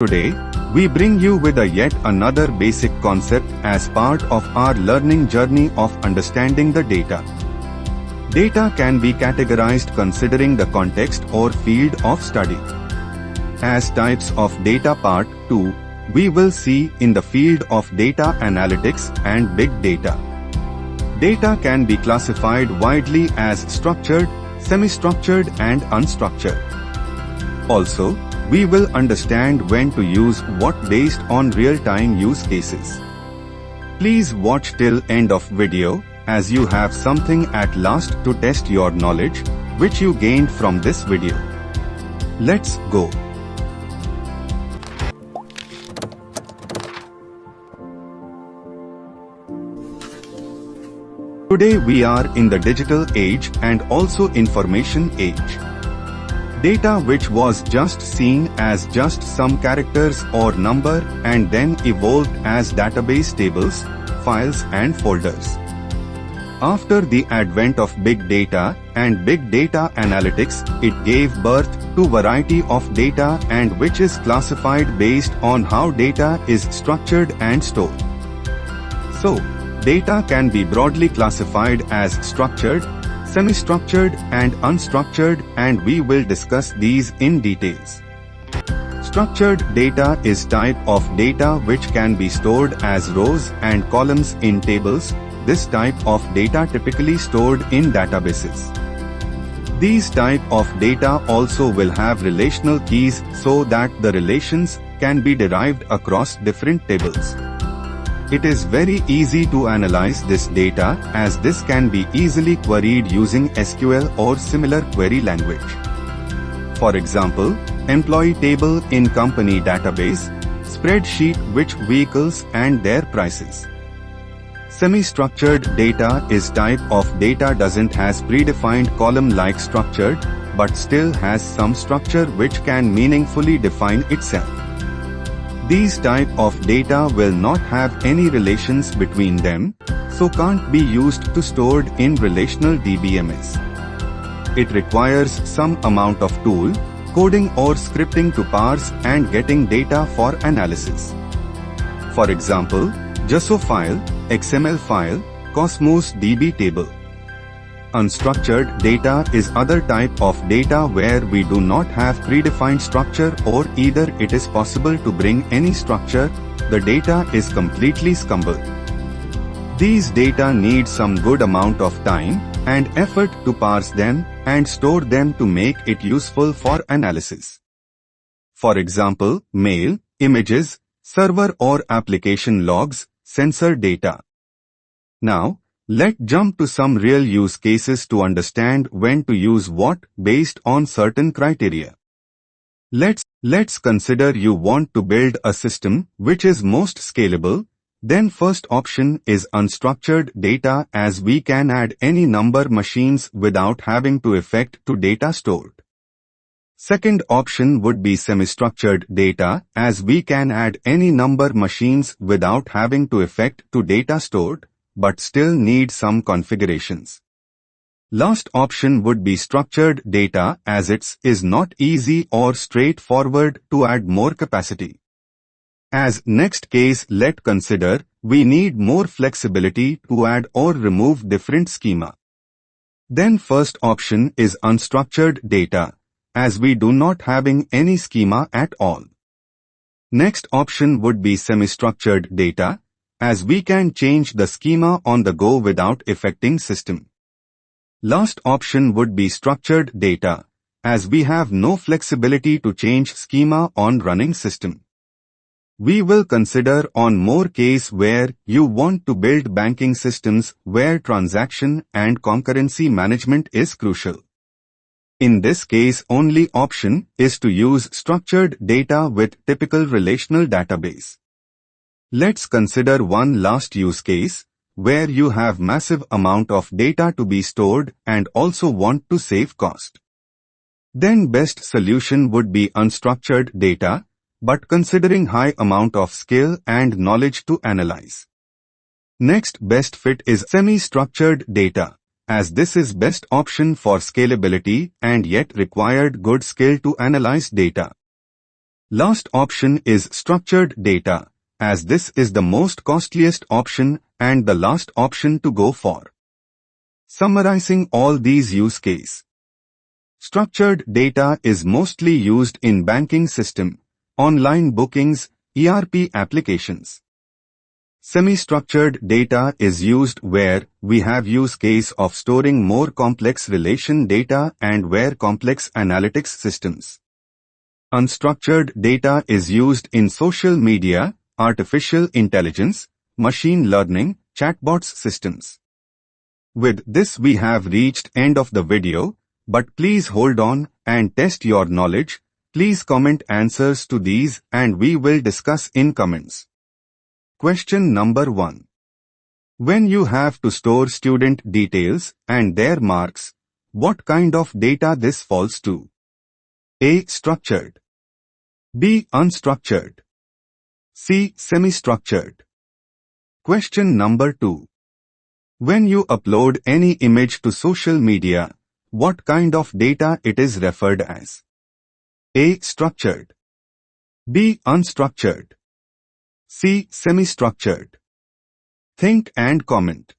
Today, we bring you with yet another basic concept as part of our learning journey of understanding the data. Data can be categorized considering the context or field of study. As types of data part 2, we will see in the field of data analytics and big data. Data can be classified widely as structured, semi-structured and unstructured. Also, we will understand when to use what based on real-time use cases. Please watch till end of video as you have something at last to test your knowledge which you gained from this video. Let's go. Today we are in the digital age and also information age. Data which was just seen as just some characters or number and then evolved as database tables, files and folders. After the advent of big data and big data analytics, it gave birth to variety of data and which is classified based on how data is structured and stored. So, data can be broadly classified as structured, semi-structured and unstructured, and we will discuss these in details. Structured data is type of data which can be stored as rows and columns in tables. This type of data typically stored in databases. These type of data also will have relational keys so that the relations can be derived across different tables. It is very easy to analyze this data as this can be easily queried using SQL or similar query language. For example, employee table in company database, spreadsheet which vehicles and their prices. Semi-structured data is type of data doesn't has predefined column like structured, but still has some structure which can meaningfully define itself. These type of data will not have any relations between them, so can't be used to stored in relational DBMS. It requires some amount of tool, coding or scripting to parse and getting data for analysis. For example, JSON file, XML file, Cosmos DB table. Unstructured data is other type of data where we do not have predefined structure or either it is possible to bring any structure, the data is completely scrambled. These data need some good amount of time and effort to parse them and store them to make it useful for analysis. For example, mail, images, server or application logs, sensor data. Now, let's jump to some real use cases to understand when to use what based on certain criteria. Let's consider you want to build a system which is most scalable. Then first option is unstructured data as we can add any number machines without having to affect to data stored. Second option would be semi-structured data as we can add any number machines without having to affect to data stored, but still need some configurations. Last option would be structured data as it is not easy or straightforward to add more capacity. As next case let's consider, we need more flexibility to add or remove different schema. Then first option is unstructured data, as we do not having any schema at all. Next option would be semi-structured data, as we can change the schema on the go without affecting system. Last option would be structured data, as we have no flexibility to change schema on running system. We will consider on more case where you want to build banking systems where transaction and concurrency management is crucial. In this case only option is to use structured data with typical relational database. Let's consider one last use case, where you have massive amount of data to be stored and also want to save cost. Then best solution would be unstructured data, but considering high amount of skill and knowledge to analyze. Next best fit is semi-structured data, as this is best option for scalability and yet required good skill to analyze data. Last option is structured data, as this is the most costliest option and the last option to go for. Summarizing all these use case. Structured data is mostly used in banking system, online bookings, ERP applications. Semi-structured data is used where we have use case of storing more complex relation data and where complex analytics systems. Unstructured data is used in social media, artificial intelligence, machine learning, chatbots systems. With this we have reached end of the video, but please hold on and test your knowledge. Please comment answers to these and we will discuss in comments. Question number 1. When you have to store student details and their marks, what kind of data this falls to? A. Structured. B. Unstructured. C. Semi-structured. Question number 2. When you upload any image to social media, what kind of data it is referred as? A. Structured. B. Unstructured. C. Semi-structured. Think and comment.